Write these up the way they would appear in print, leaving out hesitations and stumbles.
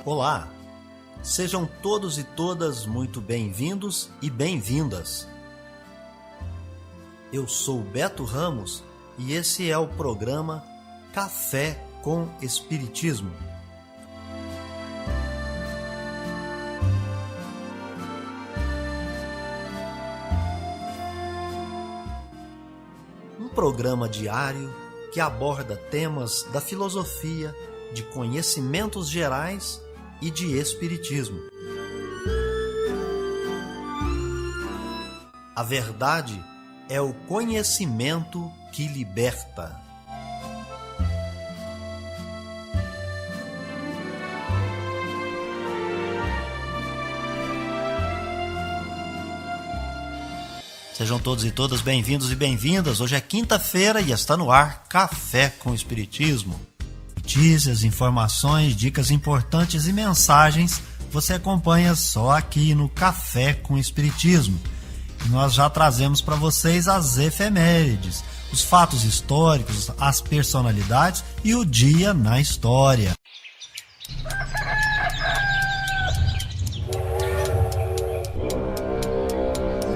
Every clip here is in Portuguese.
Olá, sejam todos e todas muito bem-vindos e bem-vindas. Eu sou Beto Ramos e esse é o programa Café com Espiritismo. Um programa diário que aborda temas da filosofia, de conhecimentos gerais e de espiritismo. A verdade é o conhecimento que liberta. Sejam todos e todas bem-vindos e bem-vindas. Hoje é quinta-feira e está no ar Café com Espiritismo. Notícias, informações, dicas importantes e mensagens você acompanha só aqui no Café com Espiritismo. E nós já trazemos para vocês as efemérides, os fatos históricos, as personalidades e o dia na história.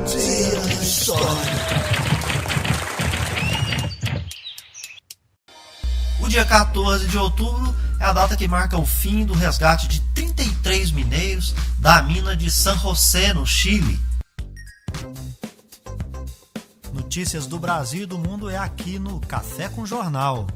Dia na história. O dia 14 de outubro é a data que marca o fim do resgate de 33 mineiros da mina de San José, no Chile. Notícias do Brasil e do mundo é aqui no Café com Jornal.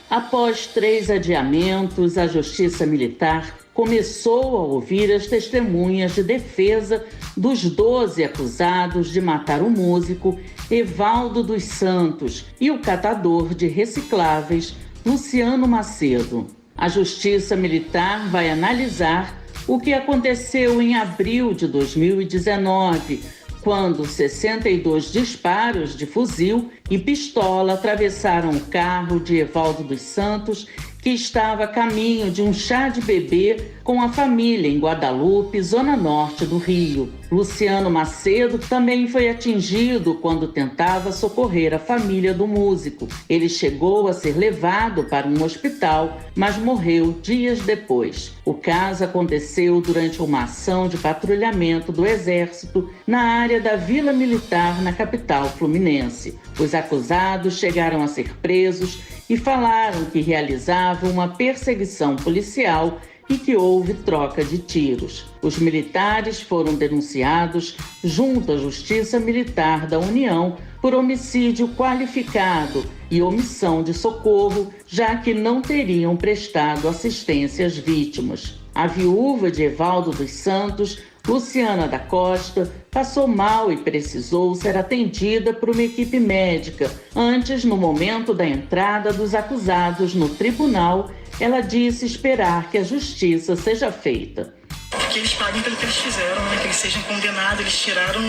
Após 3 adiamentos, a Justiça Militar começou a ouvir as testemunhas de defesa dos 12 acusados de matar o músico Evaldo dos Santos e o catador de recicláveis Luciano Macedo. A Justiça Militar vai analisar o que aconteceu em abril de 2019, quando 62 disparos de fuzil e pistola atravessaram o carro de Evaldo dos Santos, que estava a caminho de um chá de bebê com a família em Guadalupe, zona norte do Rio. Luciano Macedo também foi atingido quando tentava socorrer a família do músico. Ele chegou a ser levado para um hospital, mas morreu dias depois. O caso aconteceu durante uma ação de patrulhamento do Exército na área da Vila Militar, na capital fluminense. Os acusados chegaram a ser presos e falaram que realizavam uma perseguição policial e que houve troca de tiros. Os militares foram denunciados junto à Justiça Militar da União por homicídio qualificado e omissão de socorro, já que não teriam prestado assistência às vítimas. A viúva de Evaldo dos Santos, Luciana da Costa, passou mal e precisou ser atendida por uma equipe médica. Antes, no momento da entrada dos acusados no tribunal, ela disse esperar que a justiça seja feita. Que eles paguem pelo que eles fizeram, né? Que eles sejam condenados. Eles tiraram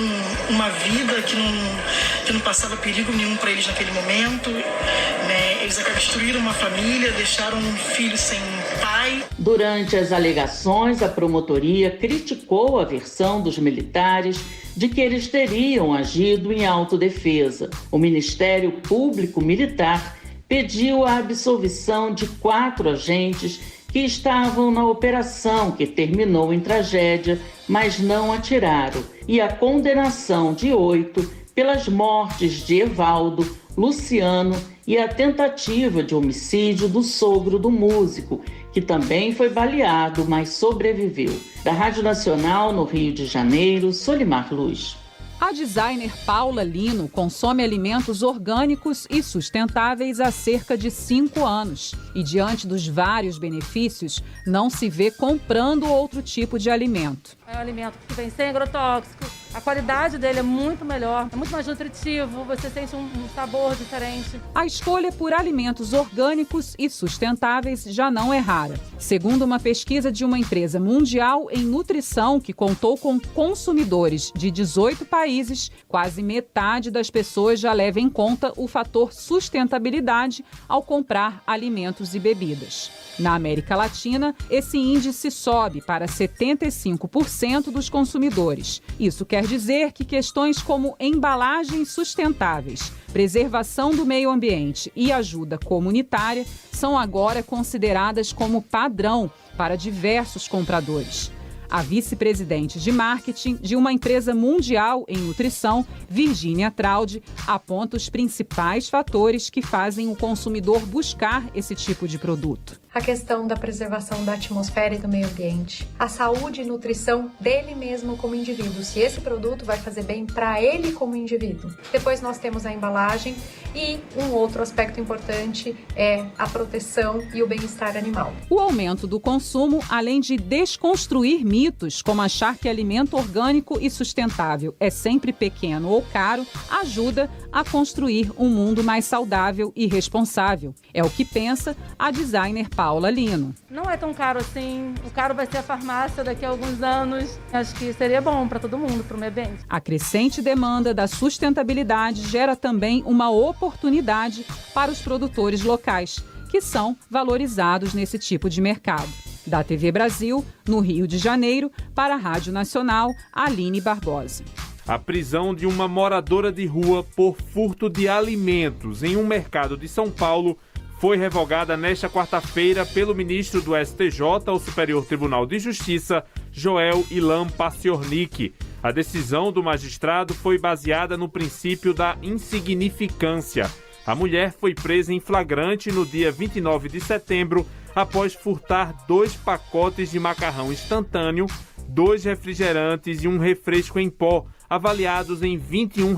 uma vida que não passava perigo nenhum para eles naquele momento, né? Eles destruíram uma família, deixaram um filho sem pai. Durante as alegações, a promotoria criticou a versão dos militares de que eles teriam agido em autodefesa. O Ministério Público Militar pediu a absolvição de 4 agentes que estavam na operação que terminou em tragédia, mas não atiraram, e a condenação de 8 pelas mortes de Evaldo, Luciano e a tentativa de homicídio do sogro do músico, que também foi baleado, mas sobreviveu. Da Rádio Nacional, no Rio de Janeiro, Solimar Luz. A designer Paula Lino consome alimentos orgânicos e sustentáveis há cerca de 5 anos. E diante dos vários benefícios, não se vê comprando outro tipo de alimento. É um alimento que vem sem agrotóxico, a qualidade dele é muito melhor, é muito mais nutritivo, você sente um sabor diferente. A escolha por alimentos orgânicos e sustentáveis já não é rara. Segundo uma pesquisa de uma empresa mundial em nutrição que contou com consumidores de 18 países, quase metade das pessoas já leva em conta o fator sustentabilidade ao comprar alimentos e bebidas. Na América Latina, esse índice sobe para 75% dos consumidores. Isso quer quer dizer que questões como embalagens sustentáveis, preservação do meio ambiente e ajuda comunitária são agora consideradas como padrão para diversos compradores. A vice-presidente de marketing de uma empresa mundial em nutrição, Virginia Traude, aponta os principais fatores que fazem o consumidor buscar esse tipo de produto. A questão da preservação da atmosfera e do meio ambiente, a saúde e nutrição dele mesmo como indivíduo, se esse produto vai fazer bem para ele como indivíduo. Depois nós temos a embalagem e um outro aspecto importante é a proteção e o bem-estar animal. O aumento do consumo, além de desconstruir mitos, como achar que alimento orgânico e sustentável é sempre pequeno ou caro, ajuda a construir um mundo mais saudável e responsável. É o que pensa a designer Paula Lino. Não é tão caro assim. O caro vai ser a farmácia daqui a alguns anos. Acho que seria bom para todo mundo, para o meio ambiente. A crescente demanda da sustentabilidade gera também uma oportunidade para os produtores locais, que são valorizados nesse tipo de mercado. Da TV Brasil, no Rio de Janeiro, para a Rádio Nacional, Aline Barbosa. A prisão de uma moradora de rua por furto de alimentos em um mercado de São Paulo foi revogada nesta quarta-feira pelo ministro do STJ, o Superior Tribunal de Justiça, Joel Ilan Paciornik. A decisão do magistrado foi baseada no princípio da insignificância. A mulher foi presa em flagrante no dia 29 de setembro após furtar 2 pacotes de macarrão instantâneo, 2 refrigerantes e um refresco em pó, avaliados em R$ 21.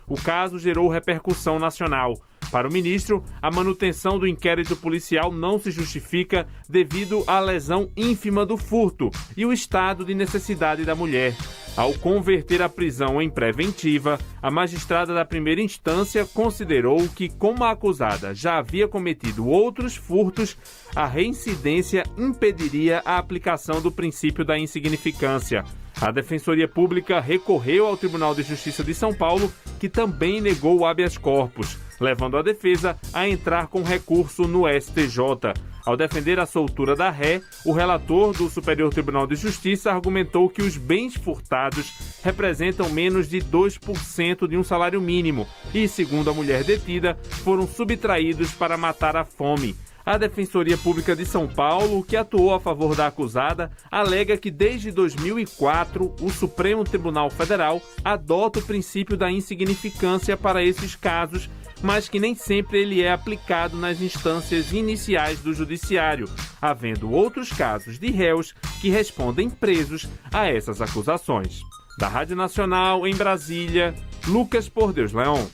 O caso gerou repercussão nacional. Para o ministro, a manutenção do inquérito policial não se justifica devido à lesão ínfima do furto e o estado de necessidade da mulher. Ao converter a prisão em preventiva, a magistrada da primeira instância considerou que, como a acusada já havia cometido outros furtos, a reincidência impediria a aplicação do princípio da insignificância. A Defensoria Pública recorreu ao Tribunal de Justiça de São Paulo, que também negou o habeas corpus, levando a defesa a entrar com recurso no STJ. Ao defender a soltura da ré, o relator do Superior Tribunal de Justiça argumentou que os bens furtados representam menos de 2% de um salário mínimo e, segundo a mulher detida, foram subtraídos para matar a fome. A Defensoria Pública de São Paulo, que atuou a favor da acusada, alega que desde 2004 o Supremo Tribunal Federal adota o princípio da insignificância para esses casos, mas que nem sempre ele é aplicado nas instâncias iniciais do judiciário, havendo outros casos de réus que respondem presos a essas acusações. Da Rádio Nacional, em Brasília, Lucas Por Deus Leão.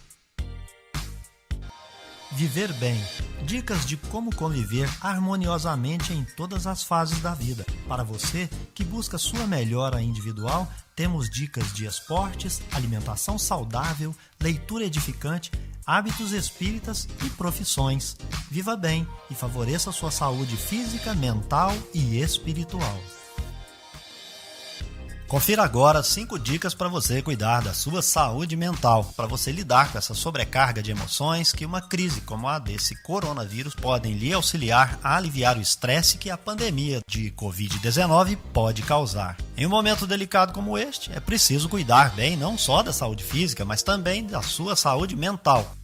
Viver bem. Dicas de como conviver harmoniosamente em todas as fases da vida. Para você que busca sua melhora individual, temos dicas de esportes, alimentação saudável, leitura edificante, hábitos espíritas e profissões. Viva bem e favoreça sua saúde física, mental e espiritual. Confira agora 5 dicas para você cuidar da sua saúde mental, para você lidar com essa sobrecarga de emoções que uma crise como a desse coronavírus podem lhe auxiliar a aliviar o estresse que a pandemia de Covid-19 pode causar. Em um momento delicado como este, é preciso cuidar bem não só da saúde física, mas também da sua saúde mental.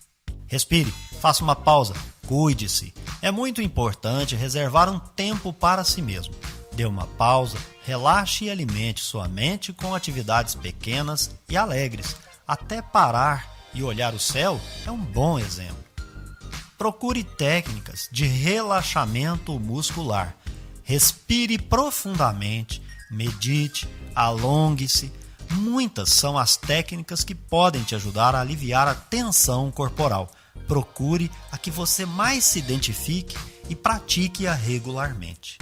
Respire, faça uma pausa, cuide-se. É muito importante reservar um tempo para si mesmo. Dê uma pausa, relaxe e alimente sua mente com atividades pequenas e alegres. Até parar e olhar o céu é um bom exemplo. Procure técnicas de relaxamento muscular. Respire profundamente, medite, alongue-se. Muitas são as técnicas que podem te ajudar a aliviar a tensão corporal. Procure a que você mais se identifique e pratique-a regularmente.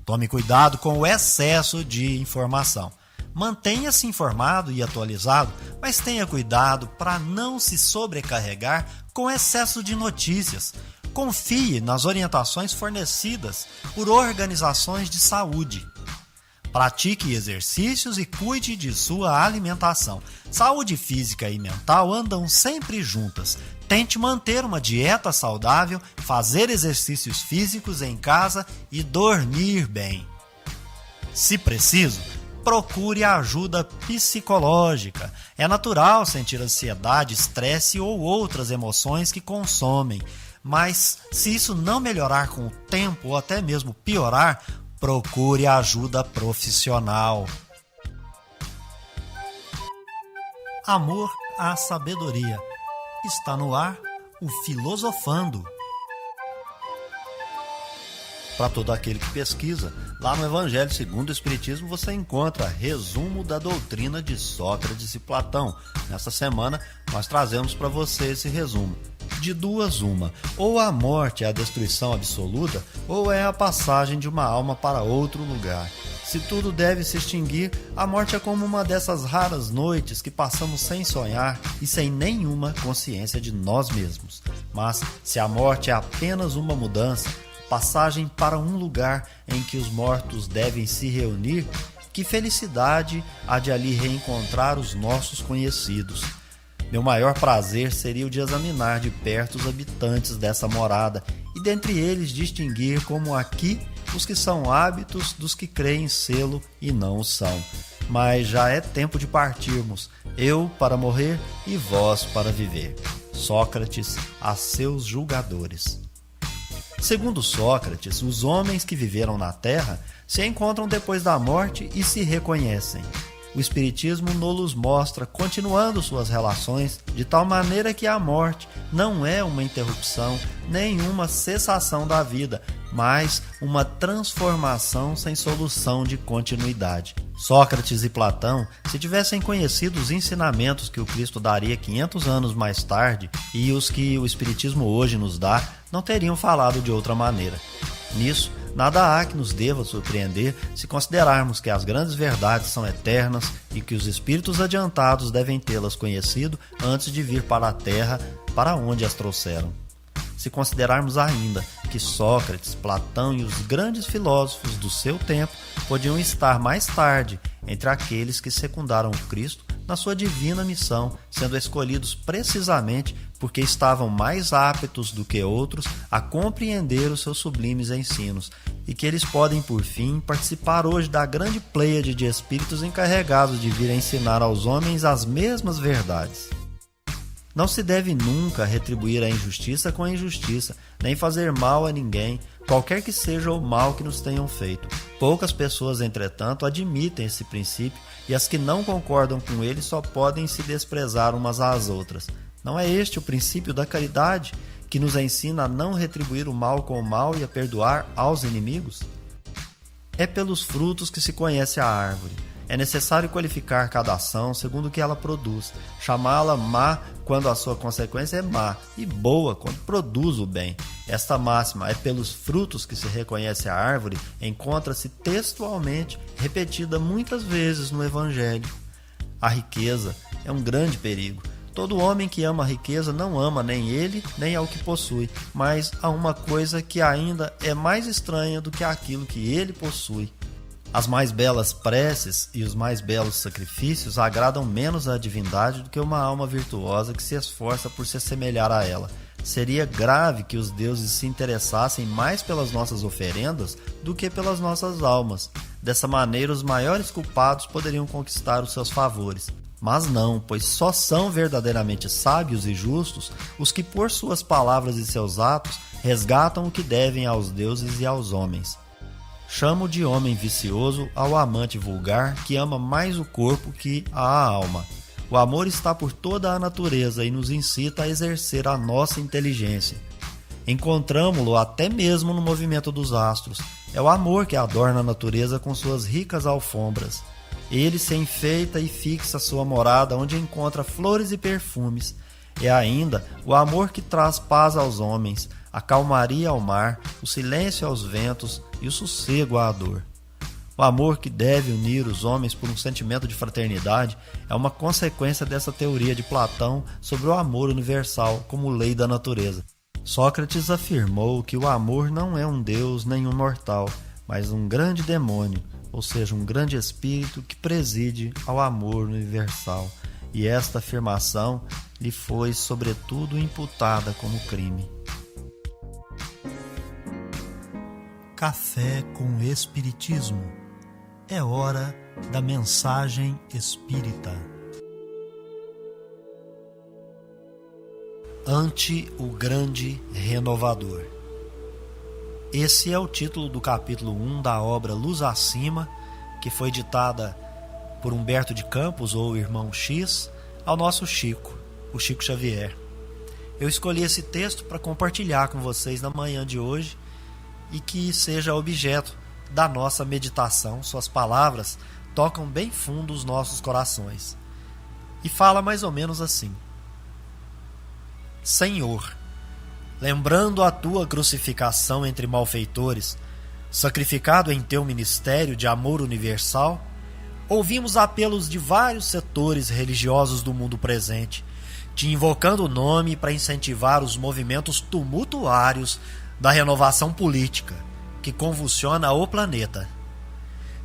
Tome cuidado com o excesso de informação. Mantenha-se informado e atualizado, mas tenha cuidado para não se sobrecarregar com excesso de notícias. Confie nas orientações fornecidas por organizações de saúde. Pratique exercícios e cuide de sua alimentação. Saúde física e mental andam sempre juntas. Tente manter uma dieta saudável, fazer exercícios físicos em casa e dormir bem. Se preciso, procure ajuda psicológica. É natural sentir ansiedade, estresse ou outras emoções que consomem. Mas se isso não melhorar com o tempo ou até mesmo piorar, procure ajuda profissional. Amor à sabedoria. Está no ar o Filosofando. Para todo aquele que pesquisa, lá no Evangelho segundo o Espiritismo você encontra resumo da doutrina de Sócrates e Platão. Nessa semana nós trazemos para você esse resumo. De duas uma, ou a morte é a destruição absoluta, ou é a passagem de uma alma para outro lugar. Se tudo deve se extinguir, a morte é como uma dessas raras noites que passamos sem sonhar e sem nenhuma consciência de nós mesmos. Mas se a morte é apenas uma mudança, passagem para um lugar em que os mortos devem se reunir, que felicidade há de ali reencontrar os nossos conhecidos. Meu maior prazer seria o de examinar de perto os habitantes dessa morada e dentre eles distinguir como aqui os que são hábitos dos que creem sê-lo e não o são. Mas já é tempo de partirmos, eu para morrer e vós para viver. Sócrates a seus julgadores. Segundo Sócrates, os homens que viveram na Terra se encontram depois da morte e se reconhecem. O Espiritismo nos mostra continuando suas relações de tal maneira que a morte não é uma interrupção nem uma cessação da vida, mas uma transformação sem solução de continuidade. Sócrates e Platão, se tivessem conhecido os ensinamentos que o Cristo daria 500 anos mais tarde e os que o Espiritismo hoje nos dá, não teriam falado de outra maneira. Nisso, nada há que nos deva surpreender se considerarmos que as grandes verdades são eternas e que os espíritos adiantados devem tê-las conhecido antes de vir para a Terra, para onde as trouxeram. Se considerarmos ainda que Sócrates, Platão e os grandes filósofos do seu tempo podiam estar mais tarde entre aqueles que secundaram o Cristo na sua divina missão, sendo escolhidos precisamente porque estavam mais aptos do que outros a compreender os seus sublimes ensinos, e que eles podem, por fim, participar hoje da grande pleiade de espíritos encarregados de vir a ensinar aos homens as mesmas verdades. Não se deve nunca retribuir a injustiça com a injustiça, nem fazer mal a ninguém, qualquer que seja o mal que nos tenham feito. Poucas pessoas, entretanto, admitem esse princípio, e as que não concordam com ele só podem se desprezar umas às outras. Não é este o princípio da caridade, que nos ensina a não retribuir o mal com o mal e a perdoar aos inimigos? É pelos frutos que se conhece a árvore. É necessário qualificar cada ação segundo o que ela produz, chamá-la má quando a sua consequência é má e boa quando produz o bem. Esta máxima, é pelos frutos que se reconhece a árvore, encontra-se textualmente repetida muitas vezes no Evangelho. A riqueza é um grande perigo. Todo homem que ama a riqueza não ama nem ele, nem ao que possui, mas a uma coisa que ainda é mais estranha do que aquilo que ele possui. As mais belas preces e os mais belos sacrifícios agradam menos à divindade do que uma alma virtuosa que se esforça por se assemelhar a ela. Seria grave que os deuses se interessassem mais pelas nossas oferendas do que pelas nossas almas. Dessa maneira, os maiores culpados poderiam conquistar os seus favores. Mas não, pois só são verdadeiramente sábios e justos os que, por suas palavras e seus atos, resgatam o que devem aos deuses e aos homens. Chamo de homem vicioso ao amante vulgar que ama mais o corpo que a alma. O amor está por toda a natureza e nos incita a exercer a nossa inteligência. Encontramo-lo até mesmo no movimento dos astros. É o amor que adorna a natureza com suas ricas alfombras. Ele se enfeita e fixa sua morada onde encontra flores e perfumes. É ainda o amor que traz paz aos homens, a calmaria ao mar, o silêncio aos ventos e o sossego à dor. O amor que deve unir os homens por um sentimento de fraternidade é uma consequência dessa teoria de Platão sobre o amor universal como lei da natureza. Sócrates afirmou que o amor não é um deus nem um mortal, mas um grande demônio, ou seja, um grande espírito que preside ao amor universal. E esta afirmação lhe foi, sobretudo, imputada como crime. Café com Espiritismo. é hora da mensagem espírita. Ante o grande renovador. Esse é o título do capítulo 1 da obra Luz Acima, que foi ditada por Humberto de Campos, ou Irmão X, ao nosso Chico, o Chico Xavier. Eu escolhi esse texto para compartilhar com vocês na manhã de hoje e que seja objeto da nossa meditação. Suas palavras tocam bem fundo os nossos corações. E fala mais ou menos assim: Senhor, lembrando a tua crucificação entre malfeitores, sacrificado em teu ministério de amor universal, ouvimos apelos de vários setores religiosos do mundo presente, te invocando o nome para incentivar os movimentos tumultuários da renovação política que convulsiona o planeta.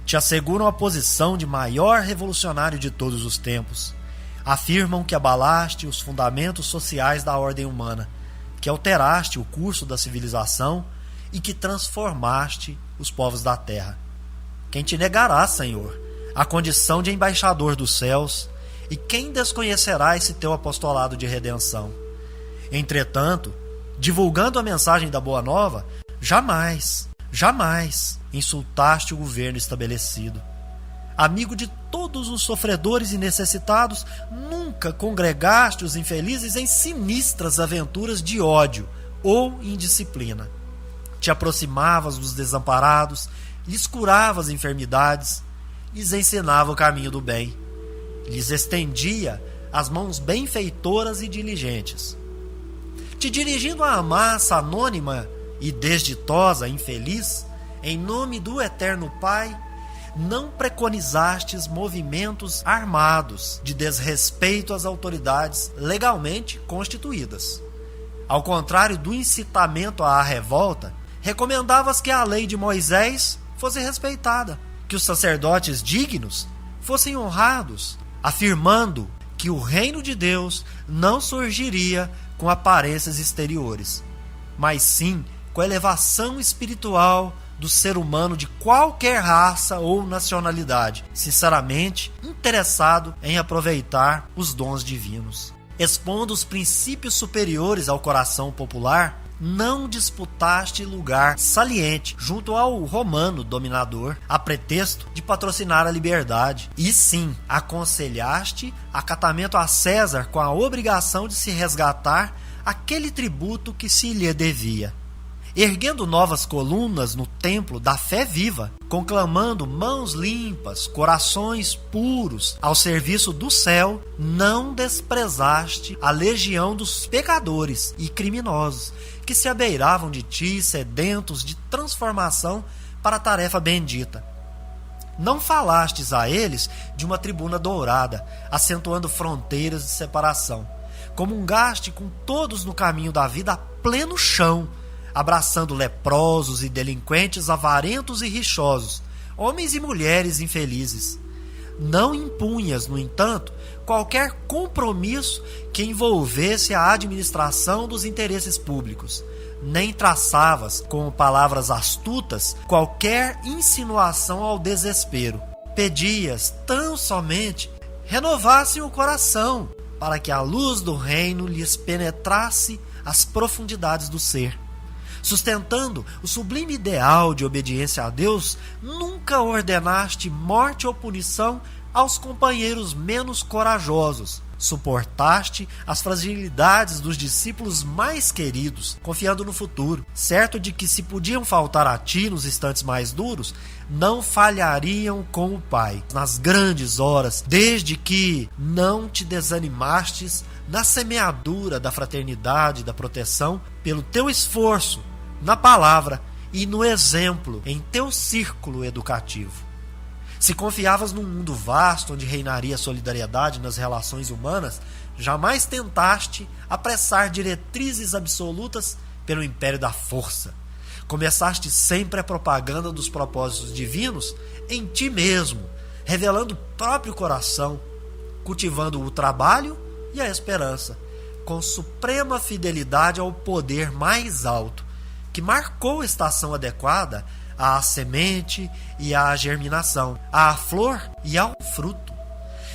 Te asseguram a posição de maior revolucionário de todos os tempos. Afirmam que abalaste os fundamentos sociais da ordem humana, que alteraste o curso da civilização e que transformaste os povos da terra. Quem te negará, Senhor, a condição de embaixador dos céus, e quem desconhecerá esse teu apostolado de redenção? Entretanto, divulgando a mensagem da Boa Nova, jamais insultaste o governo estabelecido. Amigo de todos os sofredores e necessitados, nunca congregaste os infelizes em sinistras aventuras de ódio ou indisciplina. Te aproximavas dos desamparados, lhes curavas enfermidades, lhes ensinava o caminho do bem, lhes estendia as mãos benfeitoras e diligentes. Te dirigindo à massa anônima e desditosa, infeliz, em nome do Eterno Pai, não preconizastes movimentos armados de desrespeito às autoridades legalmente constituídas. Ao contrário do incitamento à revolta, recomendavas que a lei de Moisés fosse respeitada, que os sacerdotes dignos fossem honrados, afirmando que o reino de Deus não surgiria com aparências exteriores, mas sim com a elevação espiritual do ser humano de qualquer raça ou nacionalidade, sinceramente interessado em aproveitar os dons divinos. Expondo os princípios superiores ao coração popular, não disputaste lugar saliente junto ao romano dominador a pretexto de patrocinar a liberdade, e sim aconselhaste acatamento a César com a obrigação de se resgatar aquele tributo que se lhe devia. Erguendo novas colunas no templo da fé viva, conclamando mãos limpas, corações puros ao serviço do céu, não desprezaste a legião dos pecadores e criminosos que se abeiravam de ti, sedentos de transformação para a tarefa bendita. Não falastes a eles de uma tribuna dourada, acentuando fronteiras de separação. Comungaste com todos no caminho da vida a pleno chão, abraçando leprosos e delinquentes avarentos e rixosos, homens e mulheres infelizes. Não impunhas, no entanto, qualquer compromisso que envolvesse a administração dos interesses públicos, nem traçavas, com palavras astutas, qualquer insinuação ao desespero. Pedias tão somente renovassem o coração, para que a luz do reino lhes penetrasse as profundidades do ser. Sustentando o sublime ideal de obediência a Deus, nunca ordenaste morte ou punição aos companheiros menos corajosos. Suportaste as fragilidades dos discípulos mais queridos, confiando no futuro, certo de que, se podiam faltar a ti nos instantes mais duros, não falhariam com o Pai nas grandes horas, desde que não te desanimastes na semeadura da fraternidade e da proteção pelo teu esforço na palavra e no exemplo em teu círculo educativo. Se confiavas num mundo vasto onde reinaria a solidariedade nas relações humanas, jamais tentaste apressar diretrizes absolutas pelo império da força. Começaste sempre a propaganda dos propósitos divinos em ti mesmo, revelando o próprio coração, cultivando o trabalho e a esperança, com suprema fidelidade ao poder mais alto, que marcou a estação adequada à semente e à germinação, à flor e ao fruto.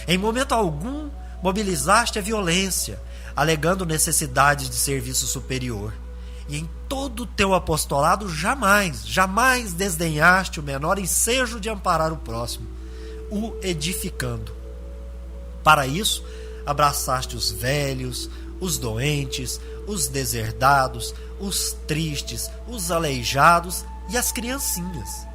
Em momento algum, mobilizaste a violência, alegando necessidade de serviço superior. E em todo o teu apostolado jamais desdenhaste o menor ensejo de amparar o próximo, o edificando. Para isso, abraçaste os velhos, os doentes, os deserdados, os tristes, os aleijados e as criancinhas.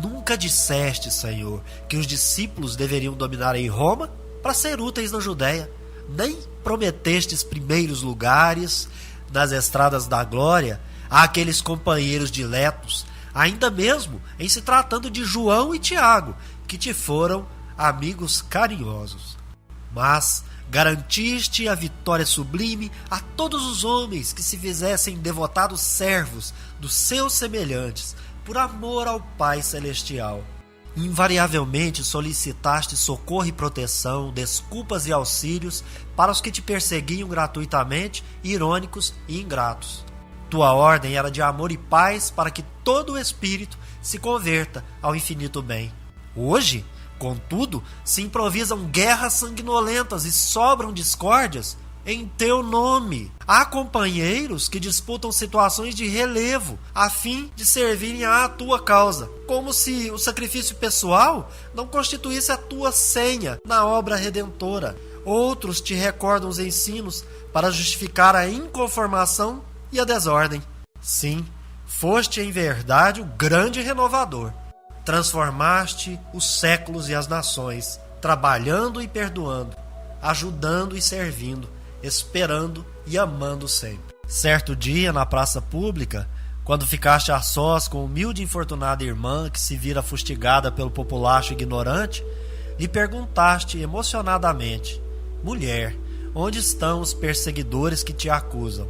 Nunca disseste, Senhor, que os discípulos deveriam dominar em Roma para ser úteis na Judéia, nem prometestes primeiros lugares nas estradas da glória àqueles companheiros diletos, ainda mesmo em se tratando de João e Tiago, que te foram amigos carinhosos. Mas garantiste a vitória sublime a todos os homens que se fizessem devotados servos dos seus semelhantes, por amor ao Pai Celestial. Invariavelmente solicitaste socorro e proteção, desculpas e auxílios para os que te perseguiam gratuitamente, irônicos e ingratos. Tua ordem era de amor e paz para que todo o espírito se converta ao infinito bem. Hoje, contudo, se improvisam guerras sanguinolentas e sobram discórdias em teu nome. Há companheiros que disputam situações de relevo a fim de servirem à tua causa, como se o sacrifício pessoal não constituísse a tua senha na obra redentora. Outros te recordam os ensinos para justificar a inconformação e a desordem. Sim, foste em verdade o grande renovador. Transformaste os séculos e as nações, trabalhando e perdoando, ajudando e servindo, esperando e amando sempre. Certo dia, na praça pública, quando ficaste a sós com a humilde e infortunada irmã que se vira fustigada pelo populacho ignorante, lhe perguntaste emocionadamente: mulher, onde estão os perseguidores que te acusam?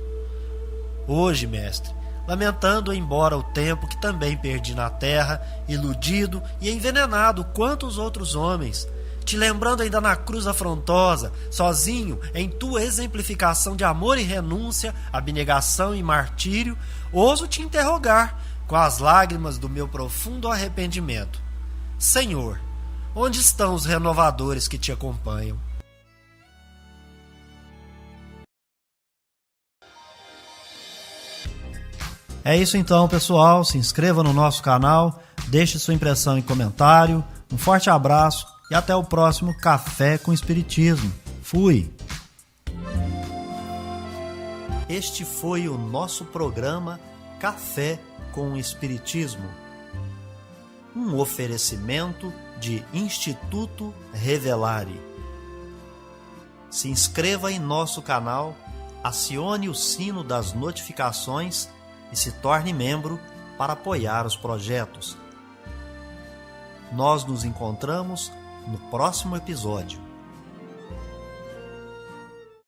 Hoje, mestre, lamentando embora o tempo que também perdi na terra, iludido e envenenado quanto os outros homens, te lembrando ainda na cruz afrontosa, sozinho, em tua exemplificação de amor e renúncia, abnegação e martírio, ouso te interrogar, com as lágrimas do meu profundo arrependimento: Senhor, onde estão os renovadores que te acompanham? É isso então, pessoal. Se inscreva no nosso canal, deixe sua impressão em comentário. Um forte abraço e até o próximo Café com Espiritismo. Fui! Este foi o nosso programa Café com Espiritismo. Um oferecimento de Instituto Revelare. Se inscreva em nosso canal, acione o sino das notificações e se torne membro para apoiar os projetos. Nós nos encontramos no próximo episódio.